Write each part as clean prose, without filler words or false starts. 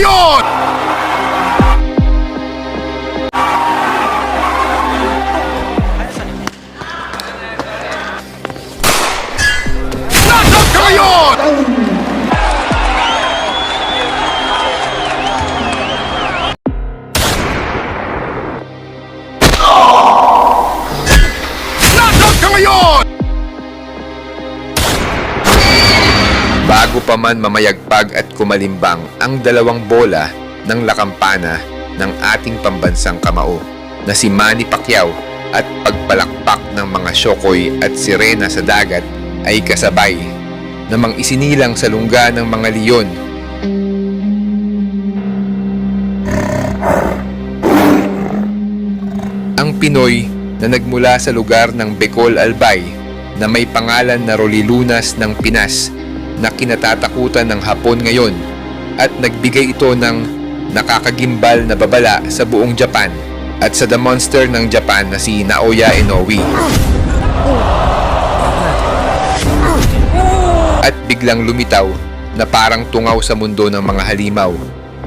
ngayon! Knockout ka ngayon! Knockout ka ngayon! Bago pa man mamayagpag at kumalimbang ang dalawang bola ng lakampana ng ating pambansang kamao na si Manny Pacquiao at pagpalakpak ng mga syokoy at sirena sa dagat ay kasabay namang isinilang sa lungga ng mga leon. Ang Pinoy na nagmula sa lugar ng Bicol, Albay na may pangalan na Rolilunas ng Pinas na kinatatakutan ng Hapon ngayon at nagbigay ito ng nakakagimbal na babala sa buong Japan at sa The Monster ng Japan na si Naoya Inoue. At biglang lumitaw na parang tungaw sa mundo ng mga halimaw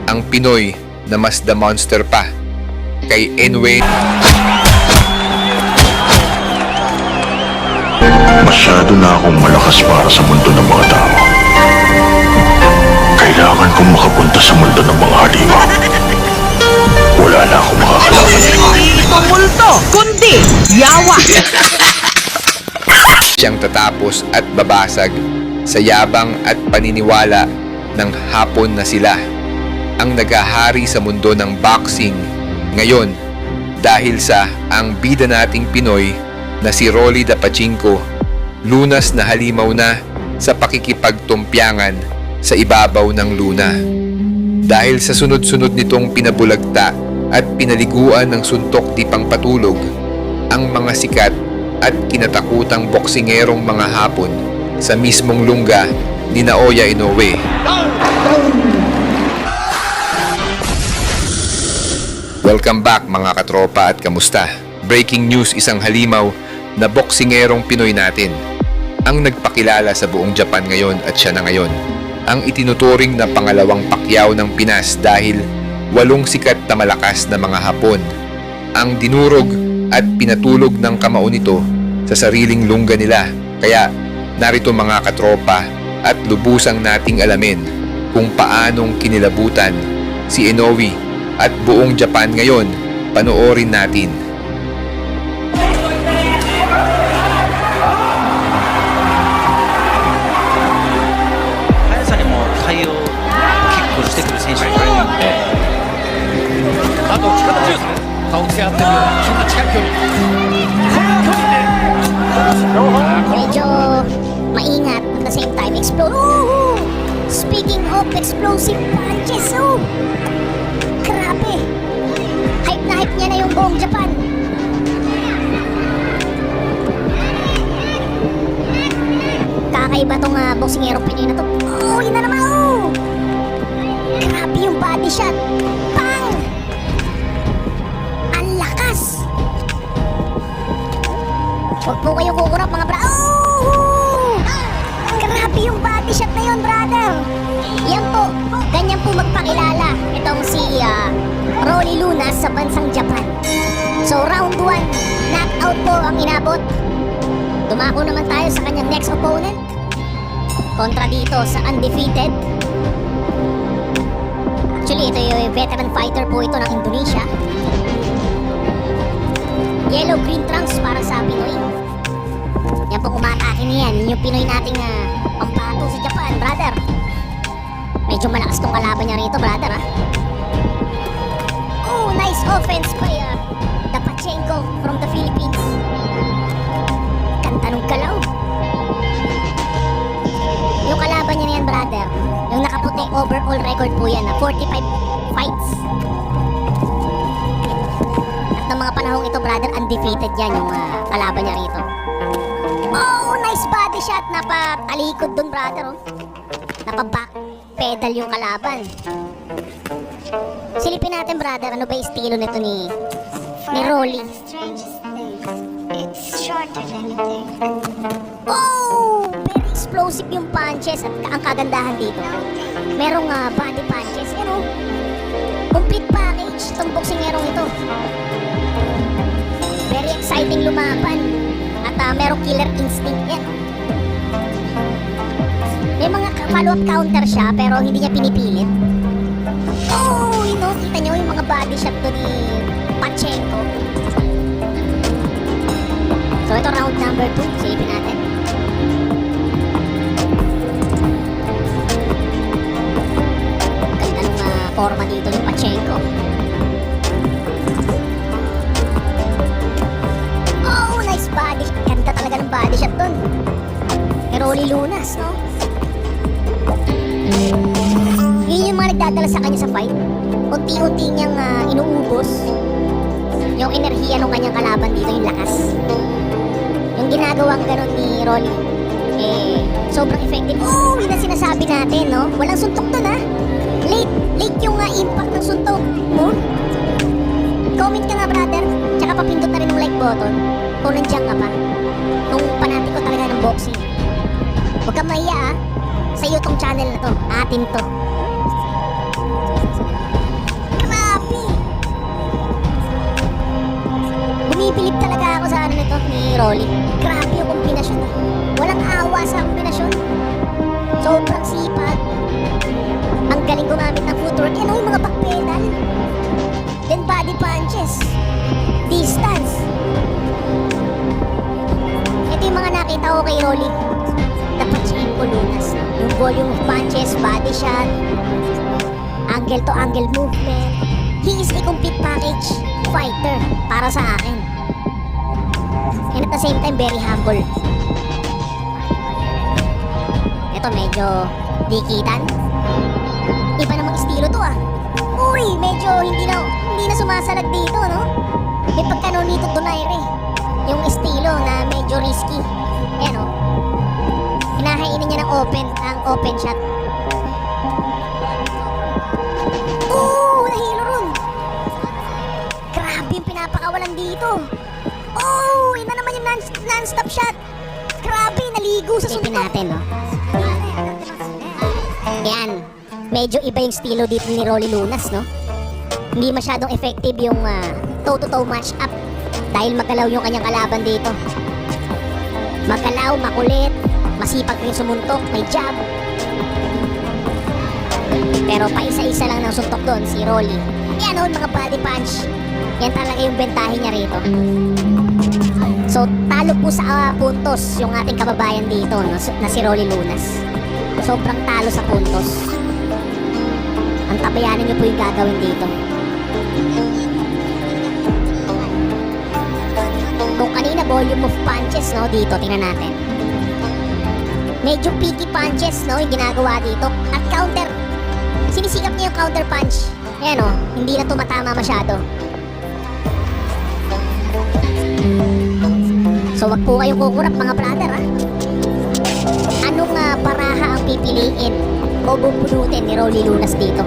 ang Pinoy na mas The Monster pa kay Inoue. Masyado na akong malakas para sa mundo ng mga tao. Kailangan kong makapunta sa mundo ng mga halimaw. Wala na akong makakalaban. Ito multo, kundi yawa. Siyang tatapos at babasag sa yabang at paniniwala ng Hapon na sila ang naghahari sa mundo ng boxing ngayon dahil sa ang bida nating Pinoy na si Rolly Da Pachinko lunas na halimaw na sa pakikipagtumpiyangan sa ibabaw ng luna. Dahil sa sunod-sunod nitong pinabulagta at pinaliguan ng suntok di pangpatulog ang mga sikat at kinatakutang boksingerong mga Hapon sa mismong lungga ni Naoya Inoue. Welcome back mga katropa at kamusta? Breaking news, isang halimaw na boksingerong Pinoy natin ang nagpakilala sa buong Japan ngayon at siya na ngayon ang itinuturing na pangalawang Pacquiao ng Pinas dahil 8 sikat na malakas na mga Hapon ang dinurog at pinatulog ng kamao nito sa sariling lungga nila. Kaya narito mga katropa at lubusang nating alamin kung paanong kinilabutan si Inoue at buong Japan ngayon. Panoorin natin. 速さにも対応結構してくる選手がいるので、あと力強さ、顔つけ合ってるようなそんな近い距離、この距離で Medyo maingat at the same time explode. Oh! Speaking of explosive punches, oh! Grabe! Hype na hype niya na yung buong Japan. Kakaiba tong boksingerong Pinoy na to. Oh, yun na naman, oh! Grabe yung body shot. Pang! Ang lakas! Huwag po kayo kukurap mga bra... Oh! Grabe yung body shot na yun, brother! Yan po, ganyan po magpakilala itong si Rolly Lunas sa bansang Japan. So round 1, knockout po ang inabot. Dumako naman tayo sa kanyang next opponent. Kontra dito sa undefeated. Actually, ito yung veteran fighter po ito ng Indonesia. Yellow-green trunks para sa Pinoy. Yan po umatake niyan. Yun yung Pinoy nating pampato sa Japan, brother. Medyo malakas tong kalaban niya rito, brother, ha? Oh, nice offense by Da Pachinko from the Philippines. Ganda nung galaw. Yung kalaban niya na yan, brother, yung nakaputi overall record po yan, 45 fights. At ng mga panahong ito, brother, undefeated yan yung kalaban niya rito. Oh, nice body shot. Napatalikod dun, brother, oh. Napa-back pedal yung kalaban. Silipin natin, brother, ano ba yung estilo nito ni Rolly? It's shorter than you think. Oh! Very explosive yung punches at ang kagandahan dito. Merong body punches. Yan o. Complete package itong boksingerong ito. Very exciting lumaban. At merong killer instinct yan. May mga follow-up counter siya pero hindi niya pinipilit. Oh, kita niyo yung mga body shot to ni Pachenko. So ito round number 2, silipin natin. Ganda ng forma dito ni Pachenko. Oh, nice body. Ganda talaga ng body shot dun. Ni Rolly Lunas, no? Yun yung mga nagdadala sa kanya sa fight. Unti-unti niyang inuubos yung enerhiya ng kanyang kalaban dito, yung lakas. Yung ginagawang ganon ni Rolly, sobrang effective. Oh, yun ang sinasabi natin, no? Walang suntok dun, ha? Late yung impact ng suntok mo. Comment ka nga, brother. Tsaka papindot na rin ng like button kung nandiyan ka pa. Nung panati ko talaga ng boxing. Huwag kang mahiya, ha? Sa iyo tong channel na to. Atin to. Grabe! Bumibilib talaga ako sa ano nito ni Rolly. Grabe yung kombinasyon. Walang awa sa kombinasyon. Sobrang sipag. Ang galing gumamit ng footwork. Yan o, yung mga back pedal. Then body punches. Distance. Ito yung mga nakita ko kay Rolly. Pachenko Lunas. Yung volume of punches, body shot, angle to angle movement. He is a complete package fighter para sa akin. And at the same time, very humble. Ito medyo dikitan. Iba namang estilo to ah. Uy, medyo hindi na sumasalag dito, no? May pagka-Nonito Donaire. Yung estilo na medyo risky. Ayan o. Hinahainin niya ng open shot. Oh, nahilo ron. Grabe yung pinapakawalan dito. Oh, yun na naman yung non-stop shot. Grabe, naligo sa suntok. Natin, no? Yan. Medyo iba yung estilo dito ni Rolly Lunas, no? Hindi masyadong effective yung toe-to-toe match-up dahil magalaw yung kanyang kalaban dito. Magalaw, makulit, masipag rin sumuntok, may jab. Pero paisa-isa lang ng suntok doon si Rolly. Yan o, mga body punch. Yan talaga yung bentahe niya rito. So, talo po sa puntos yung ating kababayan dito, no, na si Rolly Lunas. Sobrang talo sa puntos. Ang tabayanan niyo po yung gagawin dito. Kung kanina volume of punches, no, dito, tingnan natin. Medyo picky punches, no, yung ginagawa dito. At counter. Sinisikap niya yung counter punch. Ayan, no, hindi na tumatama masyado. So, wag po kayong kukurap, mga brother, ha? Anong baraha ang pipiliin o bubunutin ni Rolly Lunas dito?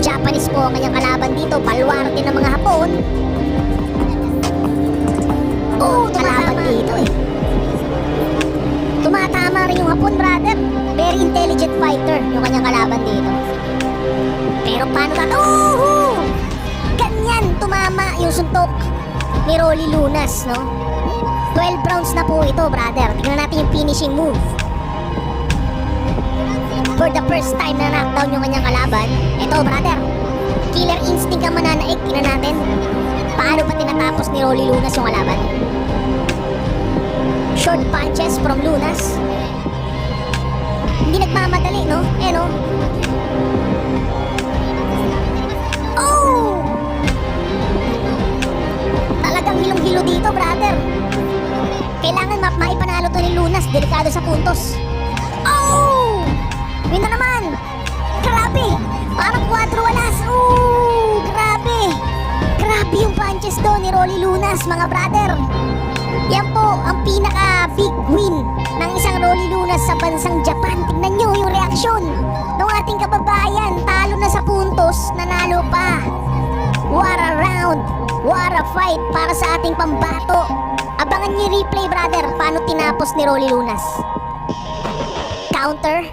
Japanese po ang kanyang kalaban dito. Balwarte ng mga Hapon. Oh, kalaban dito eh. Tumatama rin yung Hapon, brother. Very intelligent fighter yung kanyang kalaban dito. Pero paano ka? Oh! Ganyan, tumama yung suntok ni Rolly Lunas, no? 12 rounds na po ito, brother. Tingnan natin yung finishing move. For the first time na knockdown yung kanyang kalaban. Ito, brother. Killer instinct ang mananaig. Tingnan natin. Paano ba tinatapos ni Rolly Lunas yung kalaban? Short punches from Lunas. Hindi nagmamadali, no? Eh, no? Oh! Talagang hilong-hilo dito, brother. Kailangan maipanalo to ni Lunas. Delikado sa puntos. Oh! Yun na naman. Grabe. Parang 4 alas. Oh! Grabe. Grabe yung punches doon ni Rolly Lunas, mga brother. Yan po ang pinaka-big win ng isang Rolly Lunas sa bansang Japan. Tignan nyo yung reaksyon ng ating kababayan. Talo na sa puntos, nanalo pa. What a round. What a fight para sa ating pambato. Abangan niyo replay, brother, paano tinapos ni Rolly Lunas. counter.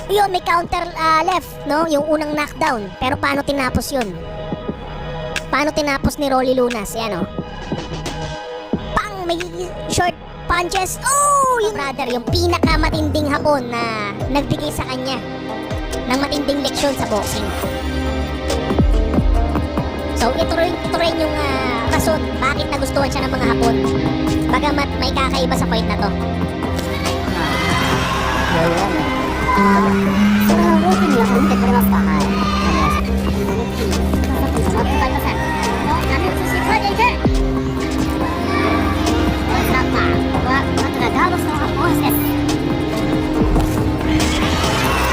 Yun, may counter left, no? Yung unang knockdown. Pero paano tinapos yun? Paano tinapos ni Rolly Lunas? Yan, oh. Pang! May short punches. Oh! Yung brother, yung pinakamatinding Hapon na nagbigay sa kanya ng matinding leksyon sa boxing. So, ito rin yung rason bakit nagustuhan siya ng mga Hapon. Bagamat may kakaiba sa fight na to. それは僕には見てくれますか？はい。わかりません。波をしっかりいく。スラッパー。ここはまずはガードした大橋です。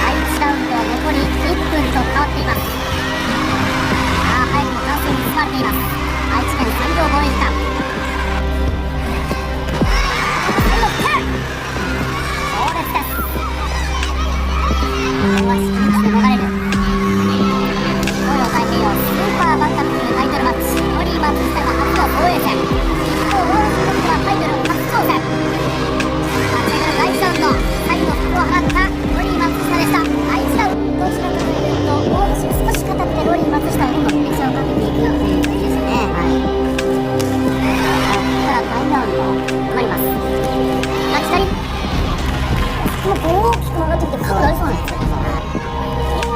第1ラウンドは残り1分と変わっています。さあ、早くも完成に包まれています。愛知県産業防衛時間。強烈です。ここはしっかり逃れる。東洋太平洋スーパーバンタム級タイトルマッチ、ロリー・マツシタが初の防衛戦。一方、ローレンス・ロックはタイトル初挑戦。立ち上がる第1ラウンド、最後服を放ったロリー・マツシタでした。第1ラウンド、どちらかというと、大橋が少し硬くてロリー・マツシタをどんどんプレッシャーをかけていくという感じですね。はい。ここから第2ラウンド、決まります。左。もう大きく曲がってきて角度あり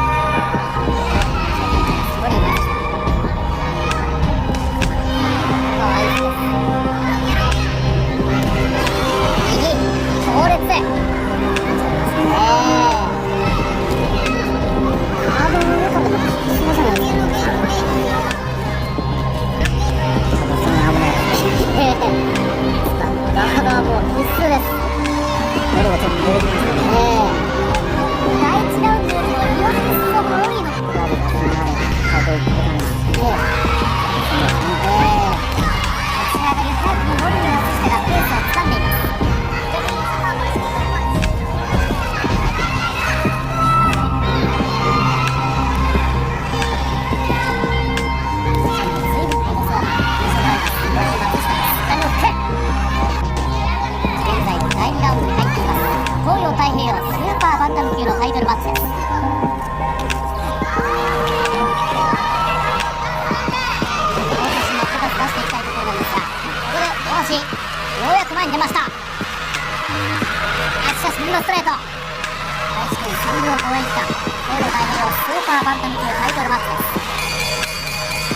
そ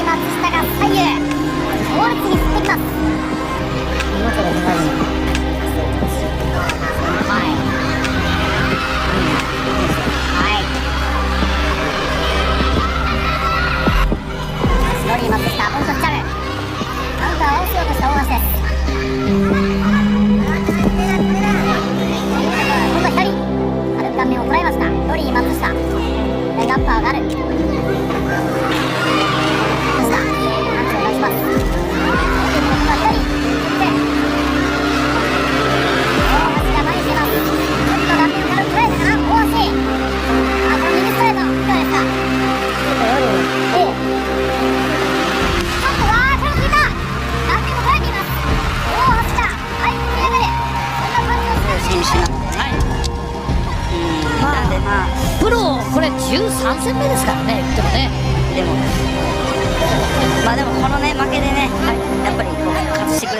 うなんですよ。プロこれ13戦目ですからね、言ってもね。でもこのね負けでね、やっぱりこう勝つしてくれ